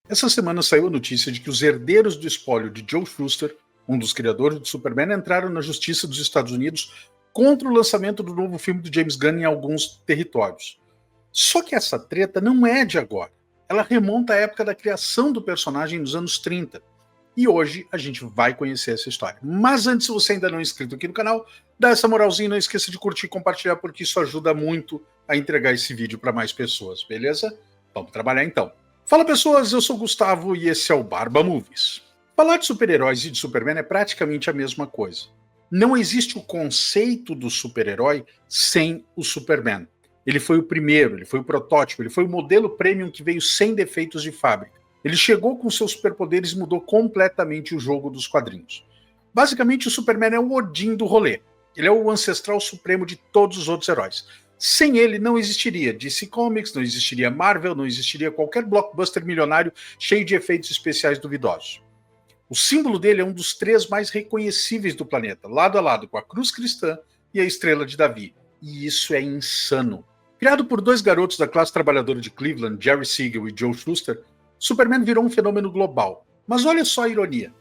Essa semana saiu a notícia de que os herdeiros do espólio de Joe Shuster, um dos criadores do Superman, entraram na Justiça dos Estados Unidos contra o lançamento do novo filme do James Gunn em alguns territórios. Só que essa treta não é de agora. Ela remonta à época da criação do personagem nos anos 30. E hoje a gente vai conhecer essa história. Mas antes, se você ainda não é inscrito aqui no canal, dá essa moralzinha e não esqueça de curtir e compartilhar, porque isso ajuda muito a entregar esse vídeo para mais pessoas, beleza? Vamos trabalhar então. Fala pessoas, eu sou o Gustavo e esse é o Barba Movies. Falar de super-heróis e de Superman é praticamente a mesma coisa. Não existe o conceito do super-herói sem o Superman. Ele foi o primeiro, ele foi o protótipo, ele foi o modelo premium que veio sem defeitos de fábrica. Ele chegou com seus superpoderes e mudou completamente o jogo dos quadrinhos. Basicamente, o Superman é o Odin do rolê. Ele é o ancestral supremo de todos os outros heróis. Sem ele, não existiria DC Comics, não existiria Marvel, não existiria qualquer blockbuster milionário cheio de efeitos especiais duvidosos. O símbolo dele é um dos 3 mais reconhecíveis do planeta, lado a lado com a cruz cristã e a estrela de Davi. E isso é insano. Criado por 2 garotos da classe trabalhadora de Cleveland, Jerry Siegel e Joe Shuster, Superman virou um fenômeno global. Mas olha só a ironia.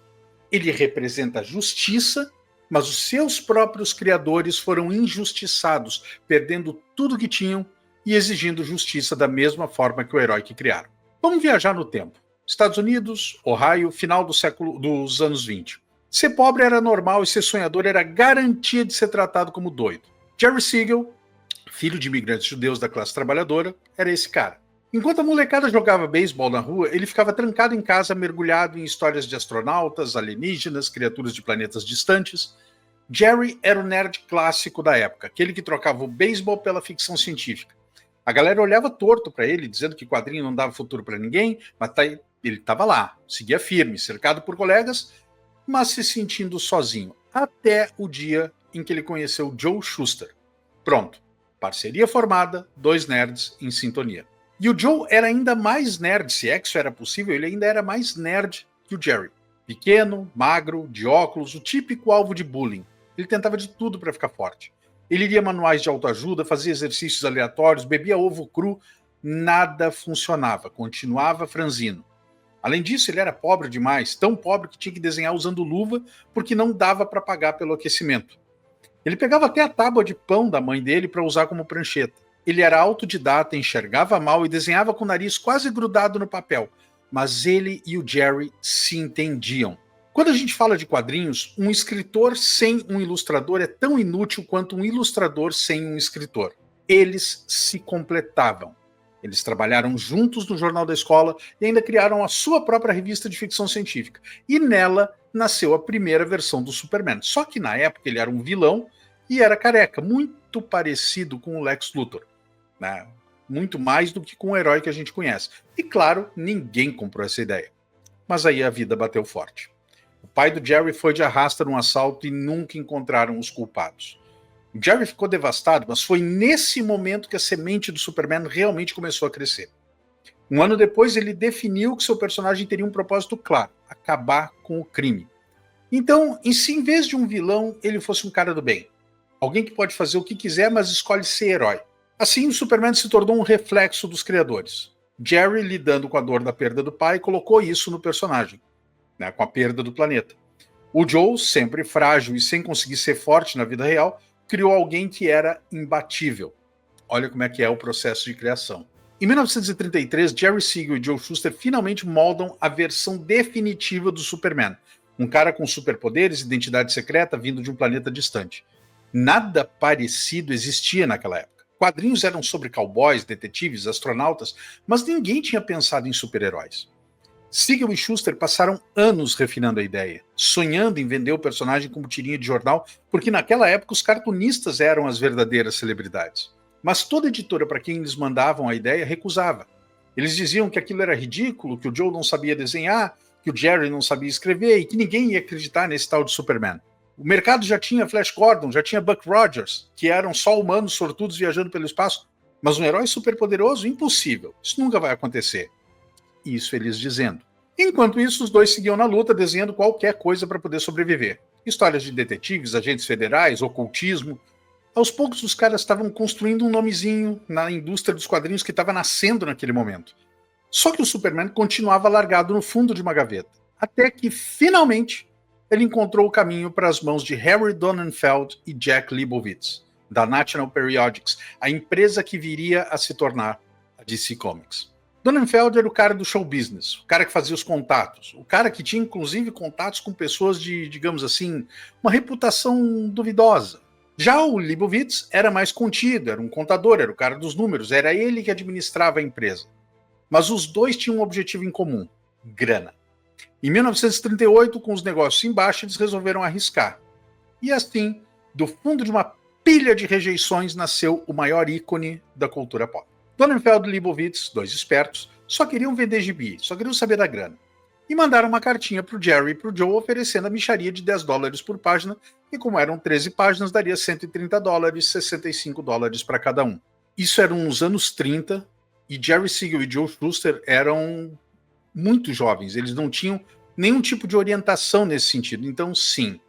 Ele representa a justiça, mas os seus próprios criadores foram injustiçados, perdendo tudo que tinham e exigindo justiça da mesma forma que o herói que criaram. Vamos viajar no tempo. Estados Unidos, Ohio, final dos anos 20. Ser pobre era normal e ser sonhador era garantia de ser tratado como doido. Jerry Siegel, filho de imigrantes judeus da classe trabalhadora, era esse cara. Enquanto a molecada jogava beisebol na rua, ele ficava trancado em casa, mergulhado em histórias de astronautas, alienígenas, criaturas de planetas distantes. Jerry era o nerd clássico da época, aquele que trocava o beisebol pela ficção científica. A galera olhava torto para ele, dizendo que quadrinho não dava futuro para ninguém, mas ele estava lá, seguia firme, cercado por colegas, mas se sentindo sozinho, até o dia em que ele conheceu Joe Shuster. Pronto, parceria formada, 2 nerds em sintonia. E o Joe era ainda mais nerd, se é que isso era possível, ele ainda era mais nerd que o Jerry. Pequeno, magro, de óculos, o típico alvo de bullying. Ele tentava de tudo para ficar forte. Ele lia manuais de autoajuda, fazia exercícios aleatórios, bebia ovo cru, nada funcionava, continuava franzino. Além disso, ele era pobre demais, tão pobre que tinha que desenhar usando luva porque não dava para pagar pelo aquecimento. Ele pegava até a tábua de pão da mãe dele para usar como prancheta. Ele era autodidata, enxergava mal e desenhava com o nariz quase grudado no papel. Mas ele e o Jerry se entendiam. Quando a gente fala de quadrinhos, um escritor sem um ilustrador é tão inútil quanto um ilustrador sem um escritor. Eles se completavam. Eles trabalharam juntos no jornal da escola e ainda criaram a sua própria revista de ficção científica. E nela nasceu a primeira versão do Superman. Só que na época ele era um vilão e era careca, muito parecido com o Lex Luthor. Né? Muito mais do que com o herói que a gente conhece. E claro, ninguém comprou essa ideia. Mas aí a vida bateu forte. O pai do Jerry foi de arrasta num assalto e nunca encontraram os culpados. O Jerry ficou devastado, mas foi nesse momento que a semente do Superman realmente começou a crescer. Um ano depois, ele definiu que seu personagem teria um propósito claro: acabar com o crime. Então, em vez de um vilão, ele fosse um cara do bem. Alguém que pode fazer o que quiser, mas escolhe ser herói. Assim, o Superman se tornou um reflexo dos criadores. Jerry, lidando com a dor da perda do pai, colocou isso no personagem, né, com a perda do planeta. O Joe, sempre frágil e sem conseguir ser forte na vida real, criou alguém que era imbatível. Olha como é que é o processo de criação. Em 1933, Jerry Siegel e Joe Shuster finalmente moldam a versão definitiva do Superman. Um cara com superpoderes e identidade secreta vindo de um planeta distante. Nada parecido existia naquela época. Quadrinhos eram sobre cowboys, detetives, astronautas, mas ninguém tinha pensado em super-heróis. Siegel e Shuster passaram anos refinando a ideia, sonhando em vender o personagem como tirinha de jornal, porque naquela época os cartunistas eram as verdadeiras celebridades. Mas toda editora para quem eles mandavam a ideia recusava. Eles diziam que aquilo era ridículo, que o Joe não sabia desenhar, que o Jerry não sabia escrever e que ninguém ia acreditar nesse tal de Superman. O mercado já tinha Flash Gordon, já tinha Buck Rogers, que eram só humanos sortudos viajando pelo espaço, mas um herói superpoderoso? Impossível. Isso nunca vai acontecer. Isso eles dizendo. Enquanto isso, os dois seguiam na luta, desenhando qualquer coisa para poder sobreviver. Histórias de detetives, agentes federais, ocultismo. Aos poucos, os caras estavam construindo um nomezinho na indústria dos quadrinhos que estava nascendo naquele momento. Só que o Superman continuava largado no fundo de uma gaveta, até que, finalmente, ele encontrou o caminho para as mãos de Harry Donenfeld e Jack Leibowitz, da National Periodics, a empresa que viria a se tornar a DC Comics. Donenfeld era o cara do show business, o cara que fazia os contatos, o cara que tinha inclusive contatos com pessoas de, digamos assim, uma reputação duvidosa. Já o Leibowitz era mais contido, era um contador, era o cara dos números, era ele que administrava a empresa. Mas os dois tinham um objetivo em comum: grana. Em 1938, com os negócios embaixo, eles resolveram arriscar. E assim, do fundo de uma pilha de rejeições, nasceu o maior ícone da cultura pop. Donenfeld e Leibowitz, dois espertos, só queriam vender gibi, só queriam saber da grana. E mandaram uma cartinha pro Jerry e pro Joe oferecendo a mixaria de $10 por página, e como eram 13 páginas, daria $130, $65 para cada um. Isso eram nos anos 30, e Jerry Siegel e Joe Shuster eram muito jovens, eles não tinham nenhum tipo de orientação nesse sentido. Então, sim,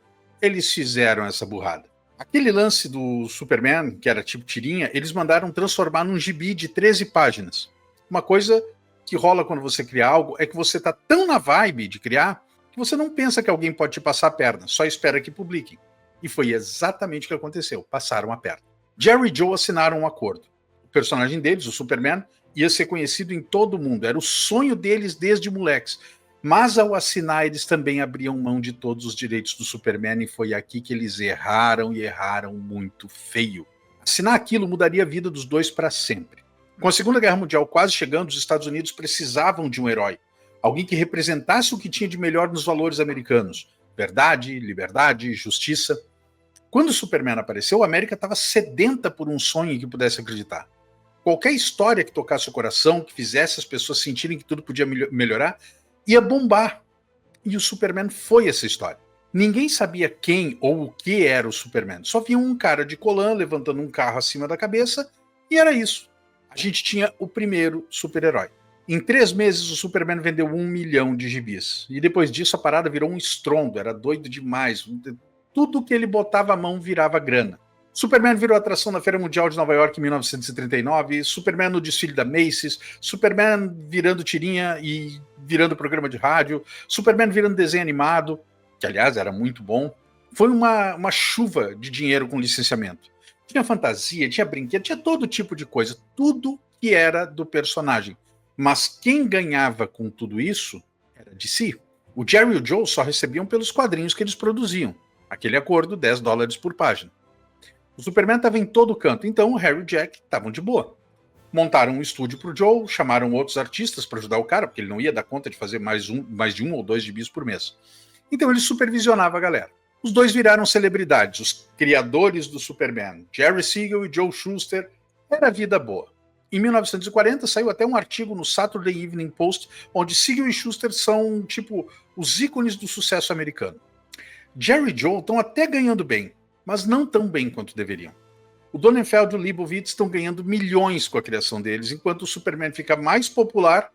eles fizeram essa burrada. Aquele lance do Superman, que era tipo tirinha, eles mandaram transformar num gibi de 13 páginas. Uma coisa que rola quando você cria algo é que você tá tão na vibe de criar que você não pensa que alguém pode te passar a perna, só espera que publiquem. E foi exatamente o que aconteceu, passaram a perna. Jerry e Joe assinaram um acordo. O personagem deles, o Superman, ia ser conhecido em todo o mundo, era o sonho deles desde moleques. Mas ao assinar, eles também abriam mão de todos os direitos do Superman, e foi aqui que eles erraram, e erraram muito feio. Assinar aquilo mudaria a vida dos dois para sempre. Com a Segunda Guerra Mundial quase chegando, os Estados Unidos precisavam de um herói. Alguém que representasse o que tinha de melhor nos valores americanos. Verdade, liberdade, justiça. Quando o Superman apareceu, a América estava sedenta por um sonho em que pudesse acreditar. Qualquer história que tocasse o coração, que fizesse as pessoas sentirem que tudo podia melhorar, ia bombar. E o Superman foi essa história. Ninguém sabia quem ou o que era o Superman. Só via um cara de colã levantando um carro acima da cabeça, e era isso. A gente tinha o primeiro super-herói. Em 3 meses, o Superman vendeu 1 milhão de gibis. E depois disso, a parada virou um estrondo. Era doido demais. Tudo que ele botava a mão virava grana. Superman virou atração na Feira Mundial de Nova York em 1939, Superman no desfile da Macy's, Superman virando tirinha e virando programa de rádio, Superman virando desenho animado, que aliás era muito bom. Foi uma chuva de dinheiro com licenciamento. Tinha fantasia, tinha brinquedo, tinha todo tipo de coisa, tudo que era do personagem. Mas quem ganhava com tudo isso era DC. O Jerry e o Joe só recebiam pelos quadrinhos que eles produziam. Aquele acordo, $10 por página. O Superman estava em todo canto, então o Harry e o Jack estavam de boa. Montaram um estúdio para o Joe, chamaram outros artistas para ajudar o cara, porque ele não ia dar conta de fazer mais de um ou 2 gibis por mês. Então ele supervisionava a galera. Os dois viraram celebridades, os criadores do Superman, Jerry Siegel e Joe Shuster. Era vida boa. Em 1940 saiu até um artigo no Saturday Evening Post, onde Siegel e Shuster são, tipo, os ícones do sucesso americano. Jerry e Joe estão até ganhando bem, mas não tão bem quanto deveriam. O Donenfeld e o Leibowitz estão ganhando milhões com a criação deles, enquanto o Superman fica mais popular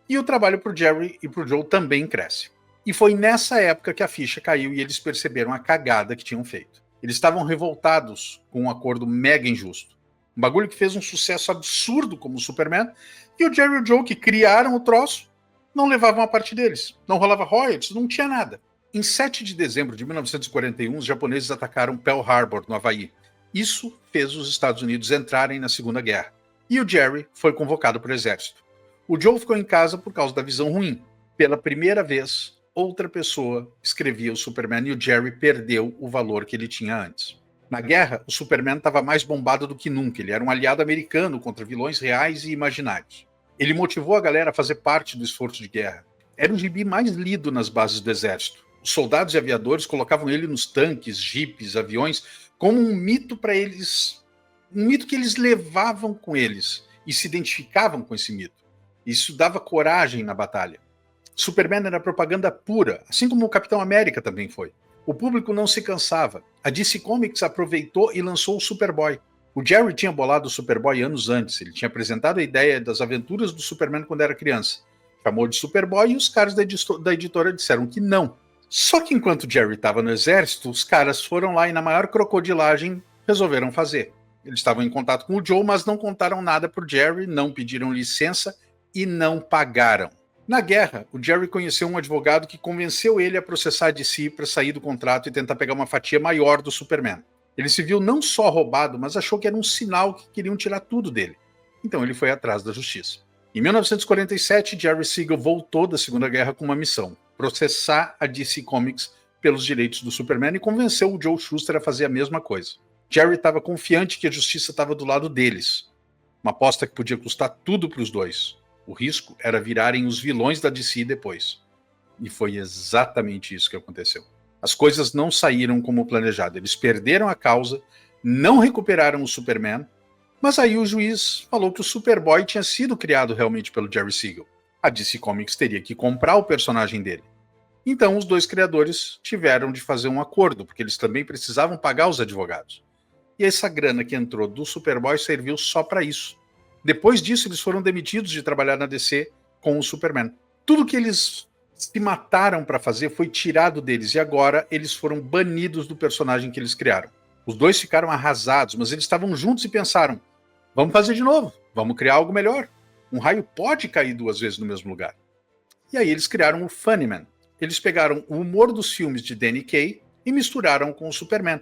e o trabalho para o Jerry e para o Joe também cresce. E foi nessa época que a ficha caiu e eles perceberam a cagada que tinham feito. Eles estavam revoltados com um acordo mega injusto. Um bagulho que fez um sucesso absurdo como o Superman, e o Jerry e o Joe, que criaram o troço, não levavam a parte deles. Não rolava royalties, não tinha nada. Em 7 de dezembro de 1941, os japoneses atacaram Pearl Harbor, no Havaí. Isso fez os Estados Unidos entrarem na Segunda Guerra. E o Jerry foi convocado para o exército. O Joe ficou em casa por causa da visão ruim. Pela primeira vez, outra pessoa escrevia o Superman e o Jerry perdeu o valor que ele tinha antes. Na guerra, o Superman estava mais bombado do que nunca. Ele era um aliado americano contra vilões reais e imaginários. Ele motivou a galera a fazer parte do esforço de guerra. Era o gibi mais lido nas bases do exército. Os soldados e aviadores colocavam ele nos tanques, jipes, aviões, como um mito para eles, um mito que eles levavam com eles e se identificavam com esse mito. Isso dava coragem na batalha. Superman era propaganda pura, assim como o Capitão América também foi. O público não se cansava. A DC Comics aproveitou e lançou o Superboy. O Jerry tinha bolado o Superboy anos antes. Ele tinha apresentado a ideia das aventuras do Superman quando era criança. Chamou de Superboy e os caras da editora disseram que não. Só que enquanto o Jerry estava no exército, os caras foram lá e na maior crocodilagem resolveram fazer. Eles estavam em contato com o Joe, mas não contaram nada pro Jerry, não pediram licença e não pagaram. Na guerra, o Jerry conheceu um advogado que convenceu ele a processar a DC para sair do contrato e tentar pegar uma fatia maior do Superman. Ele se viu não só roubado, mas achou que era um sinal que queriam tirar tudo dele. Então ele foi atrás da justiça. Em 1947, Jerry Siegel voltou da Segunda Guerra com uma missão: processar a DC Comics pelos direitos do Superman e convenceu o Joe Shuster a fazer a mesma coisa. Jerry estava confiante que a justiça estava do lado deles. Uma aposta que podia custar tudo para os dois. O risco era virarem os vilões da DC depois. E foi exatamente isso que aconteceu. As coisas não saíram como planejado. Eles perderam a causa, não recuperaram o Superman, mas aí o juiz falou que o Superboy tinha sido criado realmente pelo Jerry Siegel. A DC Comics teria que comprar o personagem dele. Então os dois criadores tiveram de fazer um acordo, porque eles também precisavam pagar os advogados. E essa grana que entrou do Superboy serviu só para isso. Depois disso, eles foram demitidos de trabalhar na DC com o Superman. Tudo que eles se mataram para fazer foi tirado deles, e agora eles foram banidos do personagem que eles criaram. Os dois ficaram arrasados, mas eles estavam juntos e pensaram: vamos fazer de novo, vamos criar algo melhor. Um raio pode cair 2 vezes no mesmo lugar. E aí eles criaram o Funnyman. Eles pegaram o humor dos filmes de Danny Kaye e misturaram com o Superman.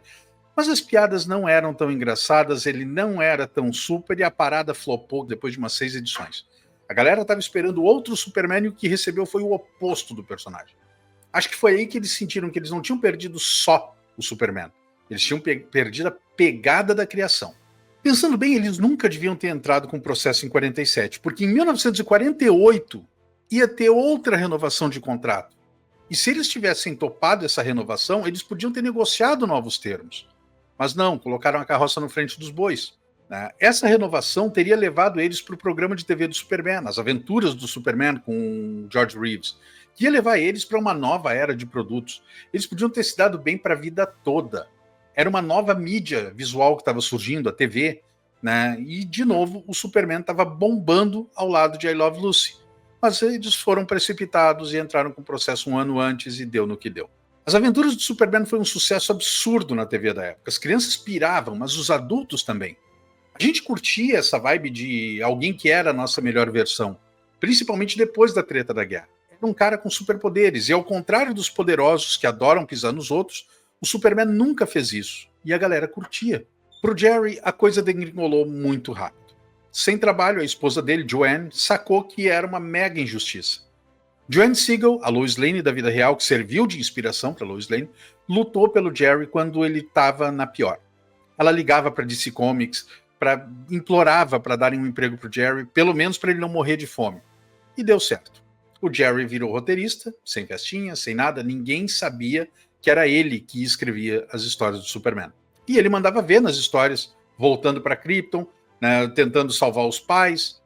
Mas as piadas não eram tão engraçadas, ele não era tão super e a parada flopou depois de umas 6 edições. A galera estava esperando outro Superman e o que recebeu foi o oposto do personagem. Acho que foi aí que eles sentiram que eles não tinham perdido só o Superman. Eles tinham perdido a pegada da criação. Pensando bem, eles nunca deviam ter entrado com o processo em 47, porque em 1948 ia ter outra renovação de contrato. E se eles tivessem topado essa renovação, eles podiam ter negociado novos termos. Mas não, colocaram a carroça na frente dos bois. Essa renovação teria levado eles para o programa de TV do Superman, As Aventuras do Superman com George Reeves, que ia levar eles para uma nova era de produtos. Eles podiam ter se dado bem para a vida toda. Era uma nova mídia visual que estava surgindo, a TV, né? E, de novo, o Superman estava bombando ao lado de I Love Lucy. Mas eles foram precipitados e entraram com o processo 1 ano antes e deu no que deu. As Aventuras do Superman foi um sucesso absurdo na TV da época. As crianças piravam, mas os adultos também. A gente curtia essa vibe de alguém que era a nossa melhor versão, principalmente depois da treta da guerra. Era um cara com superpoderes, e ao contrário dos poderosos que adoram pisar nos outros, o Superman nunca fez isso, e a galera curtia. Pro Jerry, a coisa degringolou muito rápido. Sem trabalho, a esposa dele, Joanne, sacou que era uma mega injustiça. Joanne Siegel, a Lois Lane da vida real, que serviu de inspiração para Lois Lane, lutou pelo Jerry quando ele estava na pior. Ela ligava para DC Comics, implorava para darem um emprego para o Jerry, pelo menos para ele não morrer de fome. E deu certo. O Jerry virou roteirista, sem festinha, sem nada, ninguém sabia que era ele que escrevia as histórias do Superman. E ele mandava ver nas histórias, voltando para Krypton, né, tentando salvar os pais.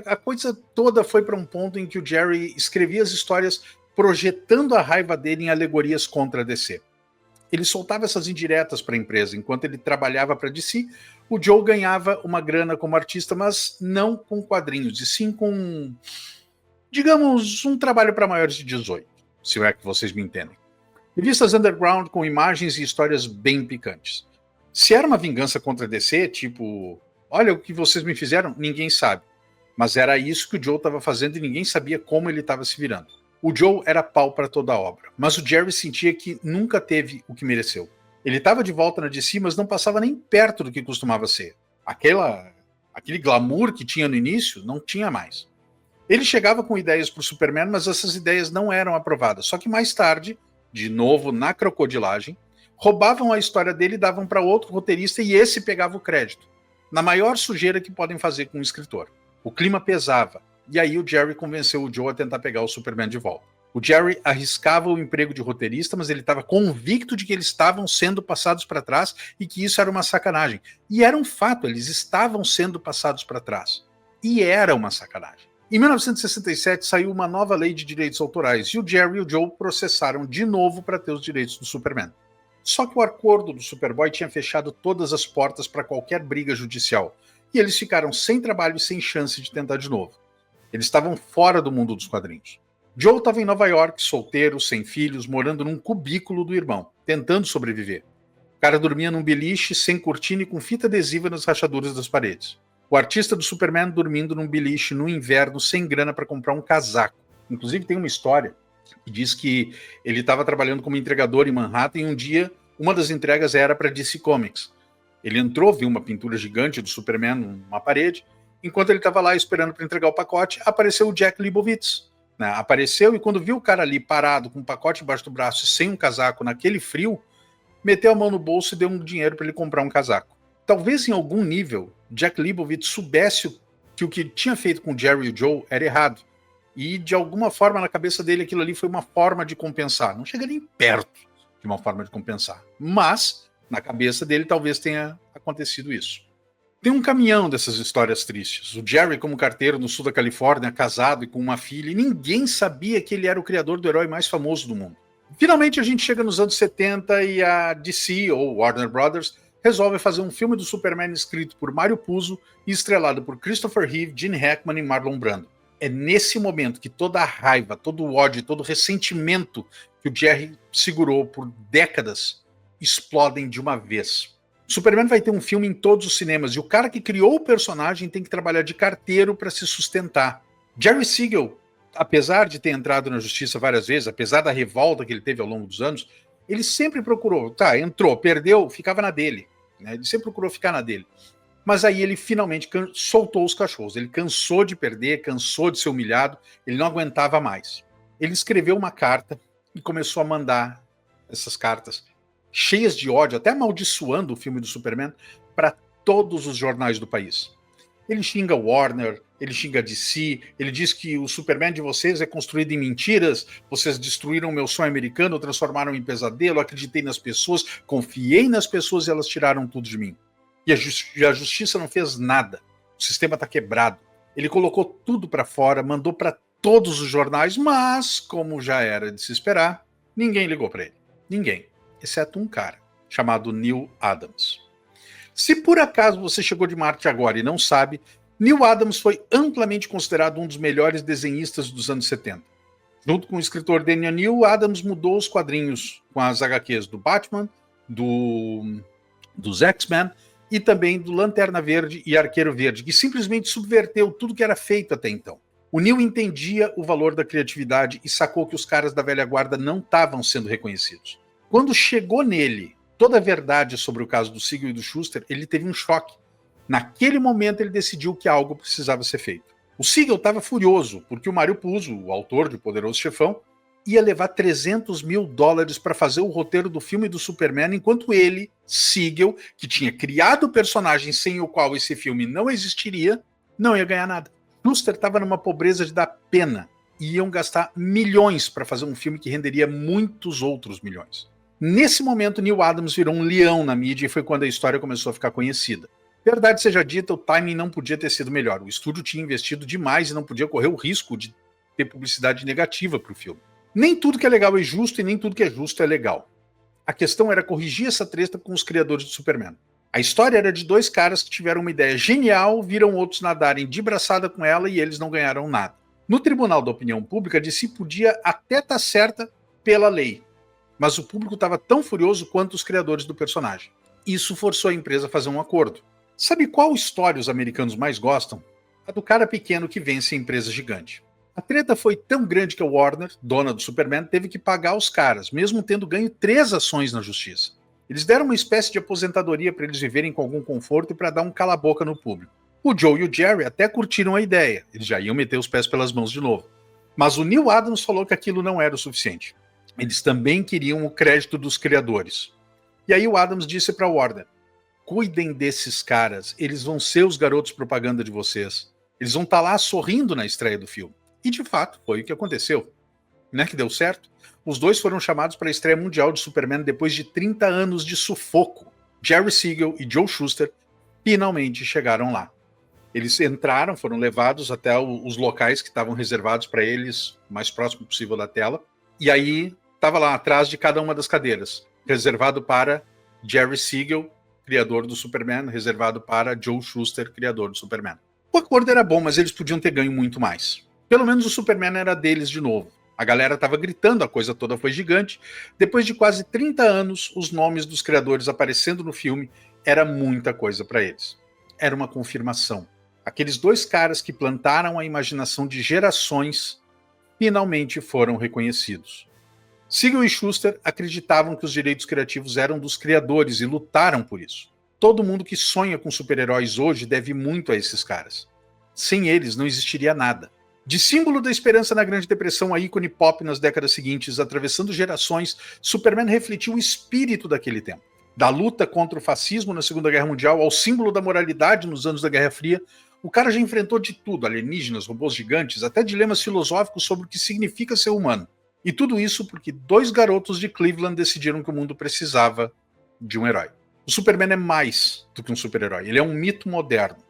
A coisa toda foi para um ponto em que o Jerry escrevia as histórias projetando a raiva dele em alegorias contra a DC. Ele soltava essas indiretas para a empresa. Enquanto ele trabalhava para a DC, o Joe ganhava uma grana como artista, mas não com quadrinhos, e sim com, digamos, um trabalho para maiores de 18, se é que vocês me entendem. Revistas underground com imagens e histórias bem picantes. Se era uma vingança contra a DC, tipo, olha o que vocês me fizeram, ninguém sabe. Mas era isso que o Joe estava fazendo e ninguém sabia como ele estava se virando. O Joe era pau para toda a obra, mas o Jerry sentia que nunca teve o que mereceu. Ele estava de volta na DC, mas não passava nem perto do que costumava ser. Aquele glamour que tinha no início, não tinha mais. Ele chegava com ideias para o Superman, mas essas ideias não eram aprovadas. Só que mais tarde, de novo na crocodilagem, roubavam a história dele e davam para outro roteirista e esse pegava o crédito. Na maior sujeira que podem fazer com um escritor. O clima pesava. E aí o Jerry convenceu o Joe a tentar pegar o Superman de volta. O Jerry arriscava o emprego de roteirista, mas ele estava convicto de que eles estavam sendo passados para trás e que isso era uma sacanagem. E era um fato, eles estavam sendo passados para trás. E era uma sacanagem. Em 1967 saiu uma nova lei de direitos autorais e o Jerry e o Joe processaram de novo para ter os direitos do Superman. Só que o acordo do Superboy tinha fechado todas as portas para qualquer briga judicial e eles ficaram sem trabalho e sem chance de tentar de novo. Eles estavam fora do mundo dos quadrinhos. Joe estava em Nova York, solteiro, sem filhos, morando num cubículo do irmão, tentando sobreviver. O cara dormia num beliche, sem cortina e com fita adesiva nas rachaduras das paredes. O artista do Superman dormindo num beliche no inverno sem grana para comprar um casaco. Inclusive tem uma história que diz que ele estava trabalhando como entregador em Manhattan e um dia uma das entregas era para DC Comics. Ele entrou, viu uma pintura gigante do Superman numa parede. Enquanto ele estava lá esperando para entregar o pacote, apareceu o Jack Leibowitz. Né? Apareceu e quando viu o cara ali parado com um pacote embaixo do braço e sem um casaco naquele frio, meteu a mão no bolso e deu um dinheiro para ele comprar um casaco. Talvez em algum nível, Jack Leibowitz soubesse que o que tinha feito com o Jerry e o Joe era errado. E de alguma forma na cabeça dele aquilo ali foi uma forma de compensar. Não chega nem perto de uma forma de compensar. Mas na cabeça dele talvez tenha acontecido isso. Tem um caminhão dessas histórias tristes. O Jerry como carteiro no sul da Califórnia, casado e com uma filha, e ninguém sabia que ele era o criador do herói mais famoso do mundo. Finalmente a gente chega nos anos 70 e a DC, ou Warner Brothers, resolve fazer um filme do Superman escrito por Mario Puzo e estrelado por Christopher Reeve, Gene Hackman e Marlon Brando. É nesse momento que toda a raiva, todo o ódio, todo o ressentimento que o Jerry segurou por décadas explodem de uma vez. Superman vai ter um filme em todos os cinemas e o cara que criou o personagem tem que trabalhar de carteiro para se sustentar. Jerry Siegel, apesar de ter entrado na justiça várias vezes, apesar da revolta que ele teve ao longo dos anos, ele sempre procurou, entrou, perdeu, ficava na dele. Né? Ele sempre procurou ficar na dele. Mas aí ele finalmente soltou os cachorros. Ele cansou de perder, cansou de ser humilhado, ele não aguentava mais. Ele escreveu uma carta e começou a mandar essas cartas cheias de ódio, até amaldiçoando o filme do Superman, para todos os jornais do país. Ele xinga Warner, ele xinga DC, ele diz que o Superman de vocês é construído em mentiras, vocês destruíram o meu sonho americano, transformaram em pesadelo, acreditei nas pessoas, confiei nas pessoas e elas tiraram tudo de mim. E a justiça não fez nada, o sistema está quebrado. Ele colocou tudo para fora, mandou para todos os jornais, mas, como já era de se esperar, ninguém ligou para ele. Ninguém, exceto um cara, chamado Neal Adams. Se por acaso você chegou de Marte agora e não sabe, Neal Adams foi amplamente considerado um dos melhores desenhistas dos anos 70. Junto com o escritor Daniel Neal, Adams mudou os quadrinhos com as HQs do Batman, dos X-Men e também do Lanterna Verde e Arqueiro Verde, que simplesmente subverteu tudo que era feito até então. O Neal entendia o valor da criatividade e sacou que os caras da velha guarda não estavam sendo reconhecidos. Quando chegou nele toda a verdade sobre o caso do Siegel e do Shuster, ele teve um choque. Naquele momento ele decidiu que algo precisava ser feito. O Siegel estava furioso, porque o Mario Puzo, o autor de O Poderoso Chefão, ia levar $300 mil para fazer o roteiro do filme do Superman, enquanto ele, Siegel, que tinha criado o personagem sem o qual esse filme não existiria, não ia ganhar nada. Shuster estava numa pobreza de dar pena, e iam gastar milhões para fazer um filme que renderia muitos outros milhões. Nesse momento, Neal Adams virou um leão na mídia e foi quando a história começou a ficar conhecida. Verdade seja dita, o timing não podia ter sido melhor. O estúdio tinha investido demais e não podia correr o risco de ter publicidade negativa para o filme. Nem tudo que é legal é justo e nem tudo que é justo é legal. A questão era corrigir essa treta com os criadores do Superman. A história era de dois caras que tiveram uma ideia genial, viram outros nadarem de braçada com ela e eles não ganharam nada. No Tribunal da Opinião Pública, a DC podia até estar certa pela lei, mas o público estava tão furioso quanto os criadores do personagem. Isso forçou a empresa a fazer um acordo. Sabe qual história os americanos mais gostam? A do cara pequeno que vence a empresa gigante. A treta foi tão grande que a Warner, dona do Superman, teve que pagar os caras, mesmo tendo ganho 3 ações na justiça. Eles deram uma espécie de aposentadoria para eles viverem com algum conforto e para dar um cala-boca no público. O Joe e o Jerry até curtiram a ideia, eles já iam meter os pés pelas mãos de novo. Mas o Neal Adams falou que aquilo não era o suficiente. Eles também queriam o crédito dos criadores. E aí o Adams disse para a Warner: cuidem desses caras, eles vão ser os garotos propaganda de vocês. Eles vão estar lá sorrindo na estreia do filme. E de fato, foi o que aconteceu. Né, que deu certo? Os dois foram chamados para a estreia mundial de Superman depois de 30 anos de sufoco. Jerry Siegel e Joe Shuster finalmente chegaram lá. Eles entraram, foram levados até os locais que estavam reservados para eles, o mais próximo possível da tela. E aí, estava lá atrás de cada uma das cadeiras, reservado para Jerry Siegel, criador do Superman, reservado para Joe Shuster, criador do Superman. O acordo era bom, mas eles podiam ter ganho muito mais. Pelo menos o Superman era deles de novo. A galera estava gritando, a coisa toda foi gigante. Depois de quase 30 anos, os nomes dos criadores aparecendo no filme era muita coisa para eles. Era uma confirmação. Aqueles dois caras que plantaram a imaginação de gerações finalmente foram reconhecidos. Siegel e Shuster acreditavam que os direitos criativos eram dos criadores e lutaram por isso. Todo mundo que sonha com super-heróis hoje deve muito a esses caras. Sem eles não existiria nada. De símbolo da esperança na Grande Depressão a ícone pop nas décadas seguintes, atravessando gerações, Superman refletiu o espírito daquele tempo. Da luta contra o fascismo na Segunda Guerra Mundial ao símbolo da moralidade nos anos da Guerra Fria, o cara já enfrentou de tudo, alienígenas, robôs gigantes, até dilemas filosóficos sobre o que significa ser humano. E tudo isso porque dois garotos de Cleveland decidiram que o mundo precisava de um herói. O Superman é mais do que um super-herói, ele é um mito moderno.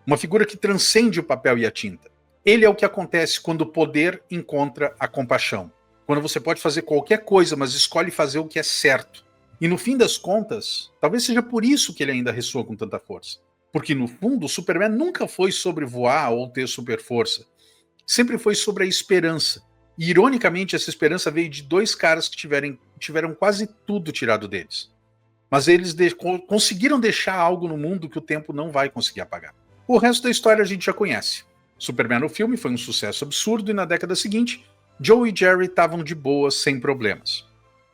Uma figura que transcende o papel e a tinta. Ele é o que acontece quando o poder encontra a compaixão. Quando você pode fazer qualquer coisa, mas escolhe fazer o que é certo. E no fim das contas, talvez seja por isso que ele ainda ressoa com tanta força. Porque no fundo, o Superman nunca foi sobre voar ou ter super força. Sempre foi sobre a esperança. E ironicamente, essa esperança veio de dois caras que tiveram quase tudo tirado deles. Mas eles conseguiram deixar algo no mundo que o tempo não vai conseguir apagar. O resto da história a gente já conhece. Superman no filme foi um sucesso absurdo e na década seguinte, Joe e Jerry estavam de boas, sem problemas.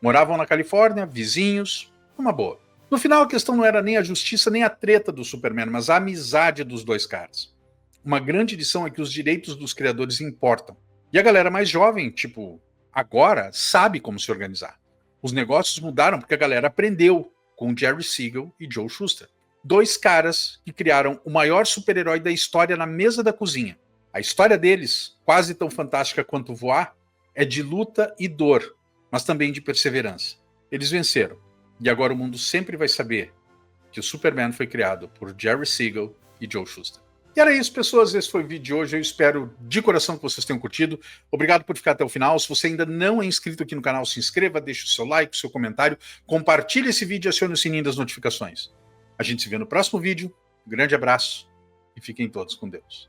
Moravam na Califórnia, vizinhos, uma boa. No final, a questão não era nem a justiça nem a treta do Superman, mas a amizade dos dois caras. Uma grande lição é que os direitos dos criadores importam. E a galera mais jovem, tipo, agora, sabe como se organizar. Os negócios mudaram porque a galera aprendeu com Jerry Siegel e Joe Shuster. Dois caras que criaram o maior super-herói da história na mesa da cozinha. A história deles, quase tão fantástica quanto voar, é de luta e dor, mas também de perseverança. Eles venceram. E agora o mundo sempre vai saber que o Superman foi criado por Jerry Siegel e Joe Shuster. E era isso, pessoas. Esse foi o vídeo de hoje. Eu espero de coração que vocês tenham curtido. Obrigado por ficar até o final. Se você ainda não é inscrito aqui no canal, se inscreva, deixe o seu like, o seu comentário, compartilhe esse vídeo e acione o sininho das notificações. A gente se vê no próximo vídeo. Um grande abraço e fiquem todos com Deus.